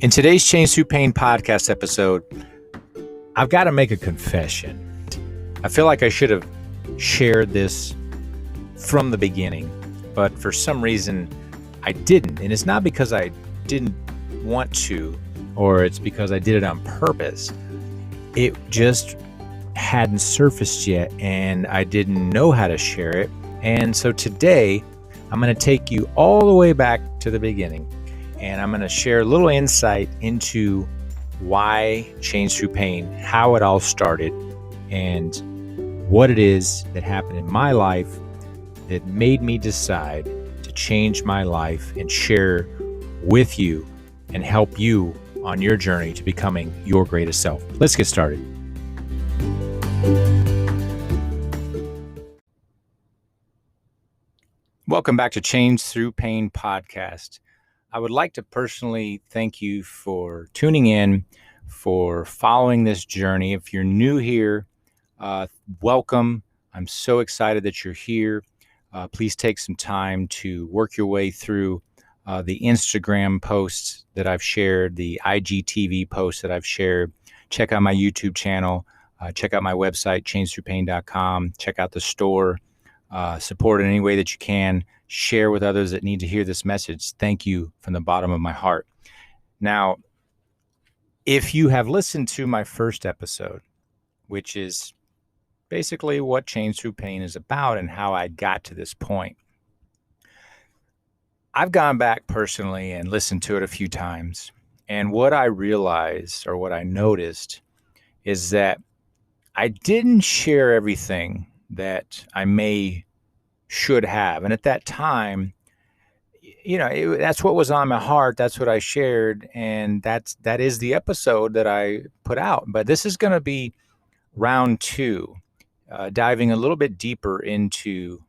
In today's Change Through Pain podcast episode, I've got to make a confession. I feel like I should have shared this from the beginning, but for some reason I didn't. And it's not because I didn't want to, or it's because I did it on purpose. It just hadn't surfaced yet, and I didn't know how to share it. And so today, I'm going to take you all the way back to the beginning. And I'm going to share a little insight into why Change Through Pain, how it all started, and what it is that happened in my life that made me decide to change my life and share with you and help you on your journey to becoming your greatest self. Let's get started. Welcome back to Change Through Pain podcast. I would like to personally thank you for tuning in, for following this journey. If you're new here, welcome. I'm so excited that you're here. Please take some time to work your way through the Instagram posts that I've shared, the IGTV posts that I've shared. Check out my YouTube channel. Check out my website, changethroughpain.com. Check out the store. Support in any way that you can. Share with others that need to hear this message. Thank you from the bottom of my heart. Now, if you have listened to my first episode, which is basically what Change Through Pain is about and how I got to this point, I've gone back personally and listened to it a few times. And what I realized, or what I noticed, is that I didn't share everything that I should have. And at that time, that's what was on my heart. That's what I shared. And that is the episode that I put out. But this is going to be round two, diving a little bit deeper into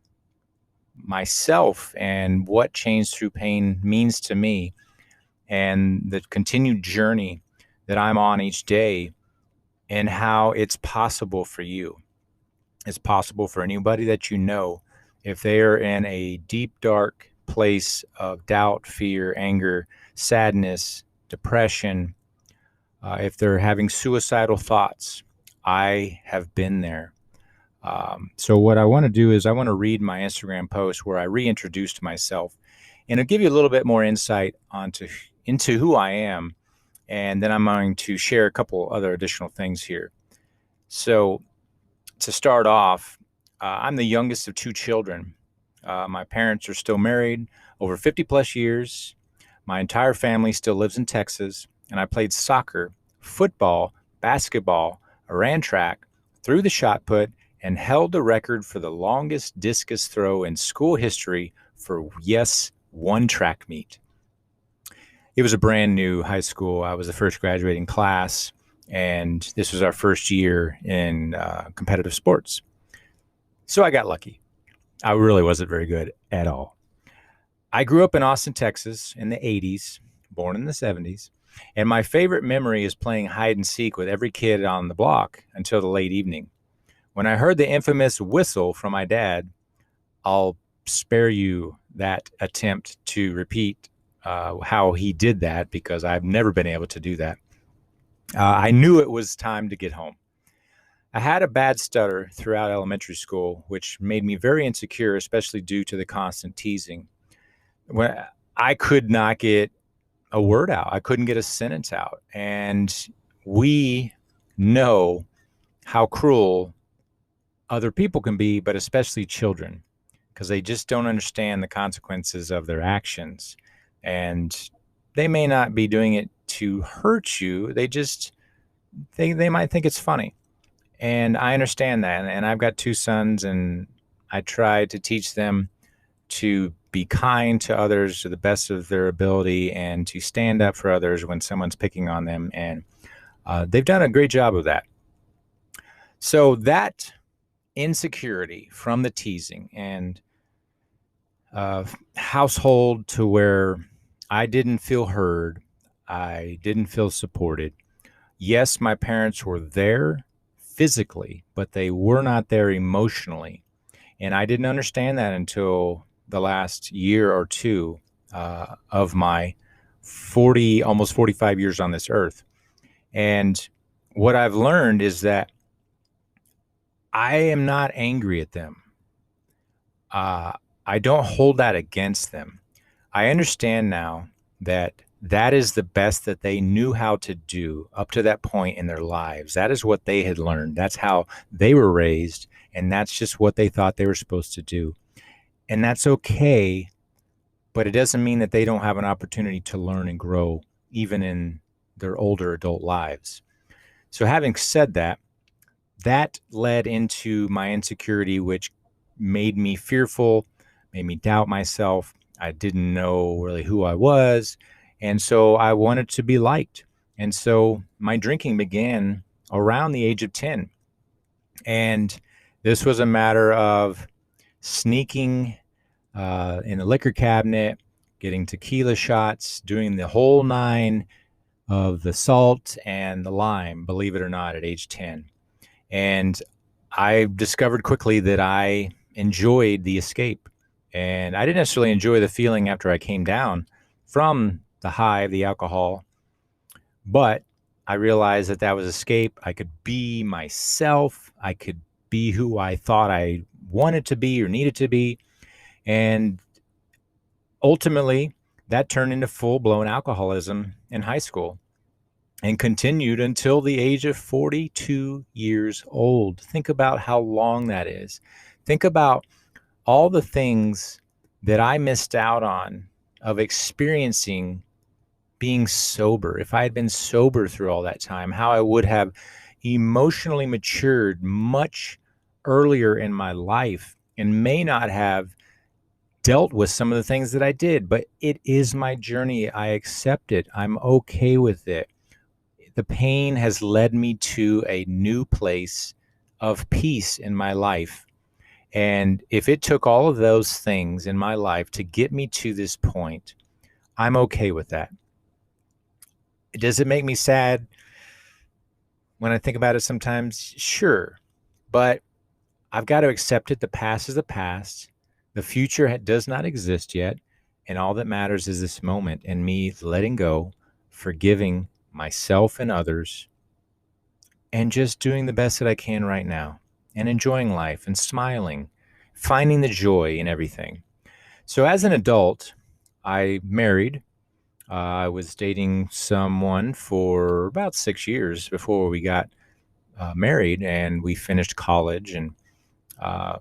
myself and what Change Through Pain means to me and the continued journey that I'm on each day and how it's possible for you. It's possible for anybody that you know if they are in a deep, dark place of doubt, fear, anger, sadness, depression, if they're having suicidal thoughts. I have been there. So what I want to do is I want to read my Instagram post where I reintroduced myself, and it'll give you a little bit more insight into who I am. And then I'm going to share a couple other additional things here. So to start off, I'm the youngest of two children. My parents are still married over 50 plus years. My entire family still lives in Texas, and I played soccer, football, basketball, ran track, threw the shot put, and held the record for the longest discus throw in school history for, yes, one track meet. It was a brand new high school. I was the first graduating class, and this was our first year in competitive sports. So I got lucky. I really wasn't very good at all. I grew up in Austin, Texas in the 80s, born in the 70s, and my favorite memory is playing hide and seek with every kid on the block until the late evening. When I heard the infamous whistle from my dad, I'll spare you that attempt to repeat how he did that because I've never been able to do that. I knew it was time to get home. I had a bad stutter throughout elementary school, which made me very insecure, especially due to the constant teasing. When I could not get a word out, I couldn't get a sentence out. And we know how cruel other people can be, but especially children, because they just don't understand the consequences of their actions. And they may not be doing it to hurt you. They might think it's funny. And I understand that. And I've got two sons, and I try to teach them to be kind to others to the best of their ability and to stand up for others when someone's picking on them. And they've done a great job of that. So that insecurity from the teasing and household to where I didn't feel heard, I didn't feel supported. Yes, my parents were there physically, but they were not there emotionally. And I didn't understand that until the last year or two of my 40, almost 45 years on this earth. And what I've learned is that I am not angry at them. Uh, I don't hold that against them. I understand now that that is the best that they knew how to do up to that point in their lives. That is what they had learned. That's how they were raised. And that's just what they thought they were supposed to do. And that's okay. But it doesn't mean that they don't have an opportunity to learn and grow even in their older adult lives. So, having said that, that led into my insecurity, which made me fearful, made me doubt myself. I didn't know really who I was. And so I wanted to be liked. And so my drinking began around the age of 10. And this was a matter of sneaking in the liquor cabinet, getting tequila shots, doing the whole nine of the salt and the lime, believe it or not, at age 10. And I discovered quickly that I enjoyed the escape. And I didn't necessarily enjoy the feeling after I came down from the high of the alcohol, but I realized that that was escape. I could be myself. I could be who I thought I wanted to be or needed to be. And ultimately, that turned into full-blown alcoholism in high school and continued until the age of 42 years old. Think about how long that is. Think about all the things that I missed out on of experiencing being sober. If I had been sober through all that time, how I would have emotionally matured much earlier in my life and may not have dealt with some of the things that I did. But it is my journey. I accept it. I'm okay with it. The pain has led me to a new place of peace in my life. And if it took all of those things in my life to get me to this point, I'm okay with that. Does it make me sad when I think about it sometimes? Sure. But I've got to accept it. The past is the past. The future does not exist yet. And all that matters is this moment and me letting go, forgiving myself and others, and just doing the best that I can right now and enjoying life and smiling, finding the joy in everything. So as an adult, I married. I was dating someone for about 6 years before we got married, and we finished college. And uh,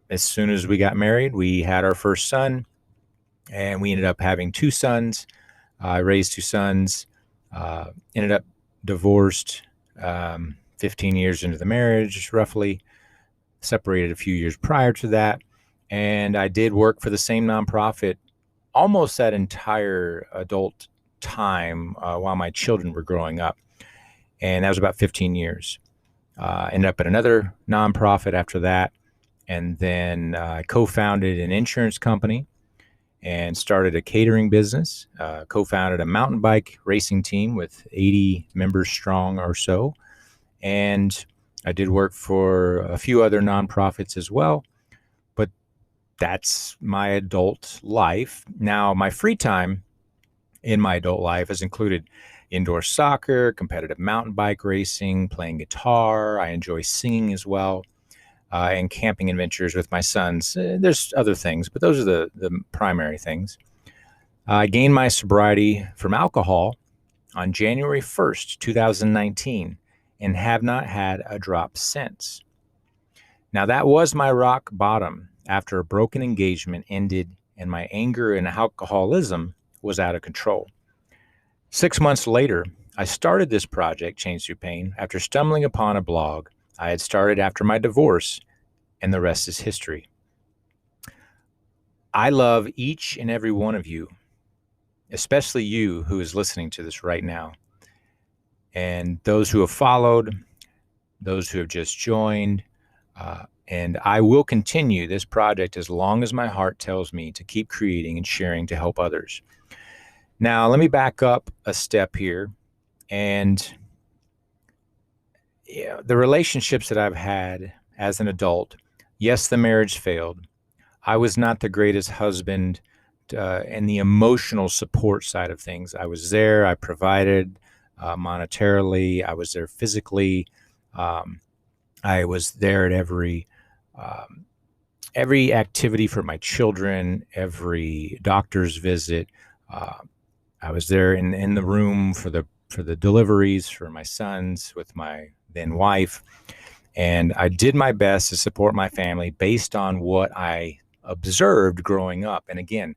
as soon as we got married, we had our first son, and we ended up having two sons. I raised two sons, ended up divorced 15 years into the marriage, roughly, separated a few years prior to that. And I did work for the same nonprofit almost that entire adult time while my children were growing up. And that was about 15 years. Ended up at another nonprofit after that. And then I co-founded an insurance company and started a catering business, co-founded a mountain bike racing team with 80 members strong or so. And I did work for a few other nonprofits as well. But that's my adult life. Now, my free time in my adult life has included indoor soccer, competitive mountain bike racing, playing guitar. I enjoy singing as well, and camping adventures with my sons. There's other things, but those are the primary things. I gained my sobriety from alcohol on January 1st, 2019, and have not had a drop since. Now, that was my rock bottom after a broken engagement ended and my anger and alcoholism was out of control. 6 months later, I started this project, Change Through Pain, after stumbling upon a blog I had started after my divorce, and the rest is history. I love each and every one of you, especially you who is listening to this right now, and those who have followed, those who have just joined, and I will continue this project as long as my heart tells me to keep creating and sharing to help others. Now, let me back up a step here. And the relationships that I've had as an adult, yes, the marriage failed. I was not the greatest husband, and the emotional support side of things. I was there. I provided monetarily. I was there physically. Um, I was there at um, every activity for my children, every doctor's visit. Uh, I was there in the room for the deliveries for my sons with my then wife, and I did my best to support my family based on what I observed growing up. And again,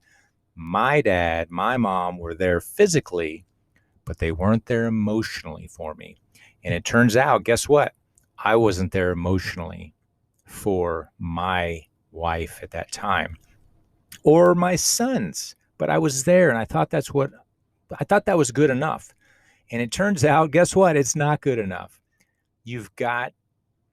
my dad, my mom were there physically, but they weren't there emotionally for me. And it turns out, guess what? I wasn't there emotionally for my wife at that time or my sons, but I was there, and I thought that was good enough. And it turns out, guess what? It's not good enough. You've got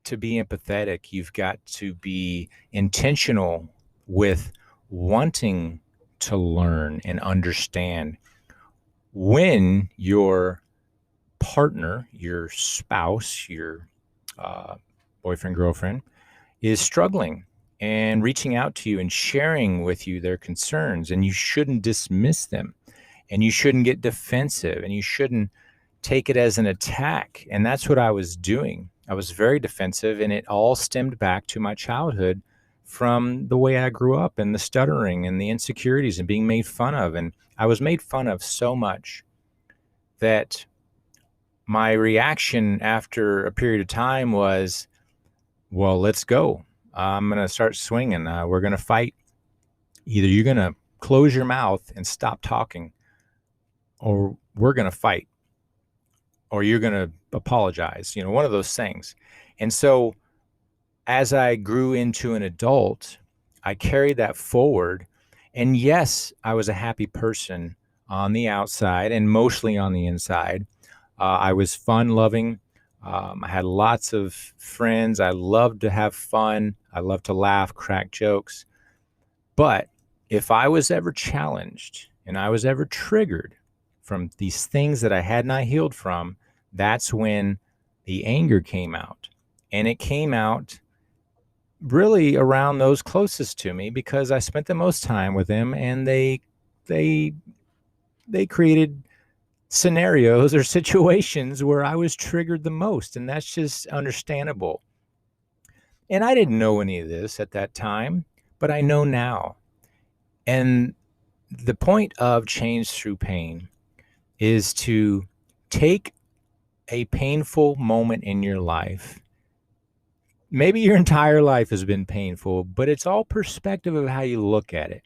to be empathetic. You've got to be intentional with wanting to learn and understand when your partner, your spouse, your uh, boyfriend, girlfriend is struggling and reaching out to you and sharing with you their concerns. And you shouldn't dismiss them, and you shouldn't get defensive, and you shouldn't take it as an attack. And that's what I was doing. I was very defensive, and it all stemmed back to my childhood from the way I grew up and the stuttering and the insecurities and being made fun of. And I was made fun of so much that my reaction after a period of time was, well, let's go. I'm going to start swinging. We're going to fight. Either you're going to close your mouth and stop talking, or we're going to fight, or you're going to apologize, one of those things. And so as I grew into an adult, I carried that forward. And yes, I was a happy person on the outside and mostly on the inside. I was fun loving. I had lots of friends. I loved to have fun. I loved to laugh, crack jokes. But if I was ever challenged and I was ever triggered from these things that I had not healed from, that's when the anger came out. And it came out really around those closest to me because I spent the most time with them, and they created scenarios or situations where I was triggered the most, and that's just understandable. And I didn't know any of this at that time, but I know now. And the point of change through pain is to take a painful moment in your life. Maybe your entire life has been painful, but it's all perspective of how you look at it.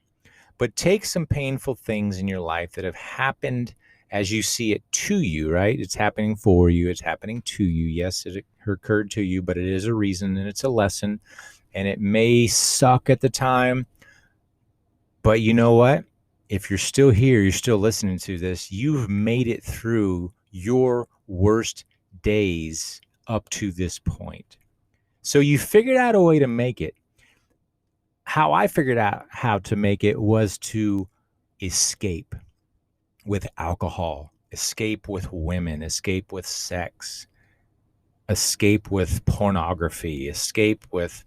But take some painful things in your life that have happened as you see it to you, right? It's happening for you. It's happening to you. Yes, it occurred to you, but it is a reason and it's a lesson. And it may suck at the time, but you know what? If you're still here, you're still listening to this, you've made it through your worst days up to this point. So you figured out a way to make it. How I figured out how to make it was to escape with alcohol, escape with women, escape with sex, escape with pornography, escape with,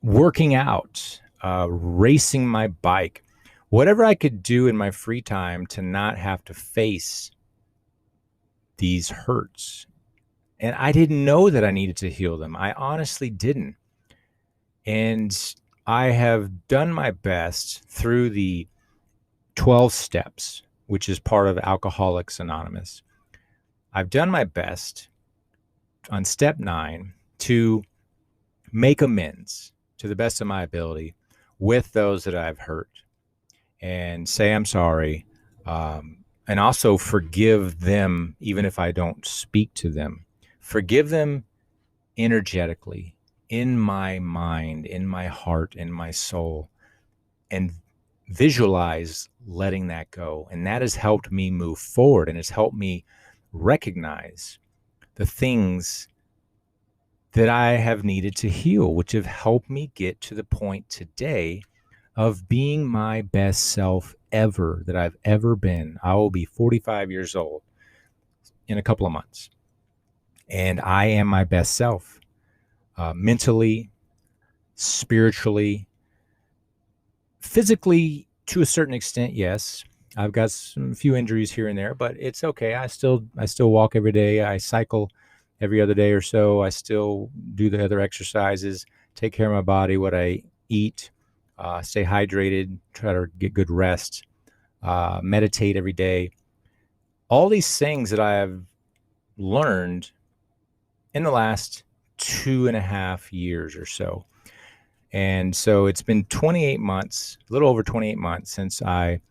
working out, racing my bike, whatever I could do in my free time to not have to face these hurts. And I didn't know that I needed to heal them. I honestly didn't. And I have done my best through the 12 steps, which is part of Alcoholics Anonymous. I've done my best on step 9 to make amends to the best of my ability with those that I've hurt and say I'm sorry, and also forgive them even if I don't speak to them. Forgive them energetically, in my mind, in my heart, in my soul, and visualize letting that go. And that has helped me move forward, and it's helped me recognize the things that I have needed to heal, which have helped me get to the point today of being my best self ever that I've ever been. I will be 45 years old in a couple of months, and I am my best self, mentally, spiritually, Physically, to a certain extent, yes. I've got some few injuries here and there, but it's okay. I still walk every day. I cycle every other day or so. I still do the other exercises, take care of my body, what I eat, stay hydrated, try to get good rest, meditate every day. All these things that I have learned in the last 2.5 years or so. And so it's been 28 months, a little over 28 months since I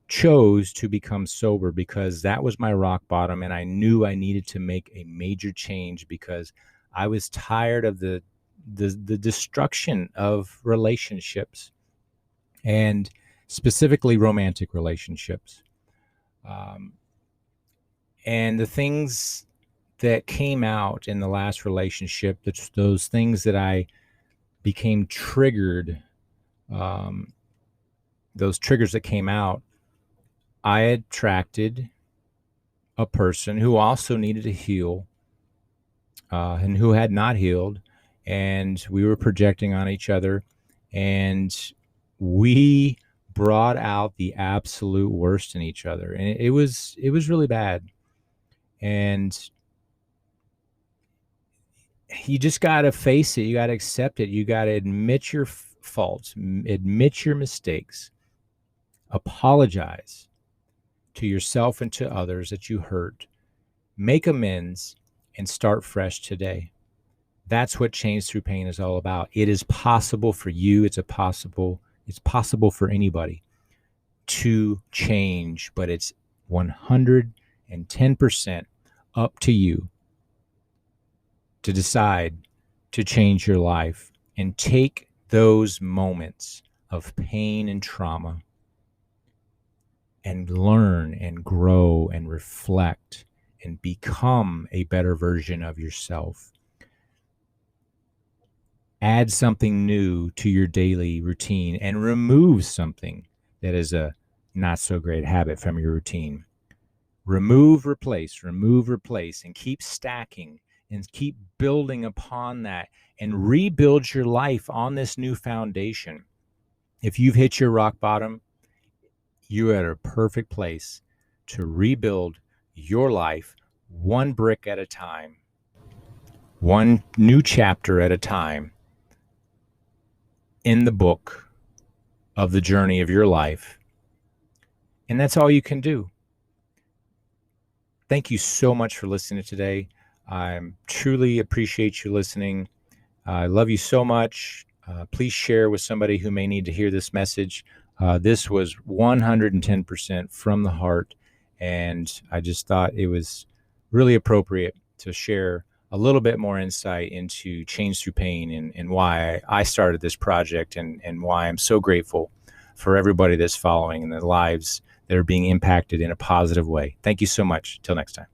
chose to become sober, because that was my rock bottom. And I knew I needed to make a major change because I was tired of the destruction of relationships, and specifically romantic relationships. Um, and the things that came out in the last relationship, those things that I became triggered, um, those triggers that came out, I attracted a person who also needed to heal, and who had not healed. And we were projecting on each other. And we brought out the absolute worst in each other. And it was really bad. And you just got to face it. You got to accept it. You got to admit your faults, admit your mistakes, apologize to yourself and to others that you hurt, make amends, and start fresh today. That's what Change Through Pain is all about. It is possible for you. It's possible for anybody to change, but it's 110% up to you to decide to change your life and take those moments of pain and trauma and learn and grow and reflect and become a better version of yourself. Add something new to your daily routine and remove something that is a not so great habit from your routine. Remove, replace, and keep stacking and keep building upon that and rebuild your life on this new foundation. If you've hit your rock bottom, you're at a perfect place to rebuild your life one brick at a time, one new chapter at a time in the book of the journey of your life. And that's all you can do. Thank you so much for listening today. I truly appreciate you listening. I love you so much. Please share with somebody who may need to hear this message. This was 110% from the heart, and I just thought it was really appropriate to share a little bit more insight into Change Through Pain and why I started this project, and why I'm so grateful for everybody that's following and the lives that are being impacted in a positive way. Thank you so much. Till next time.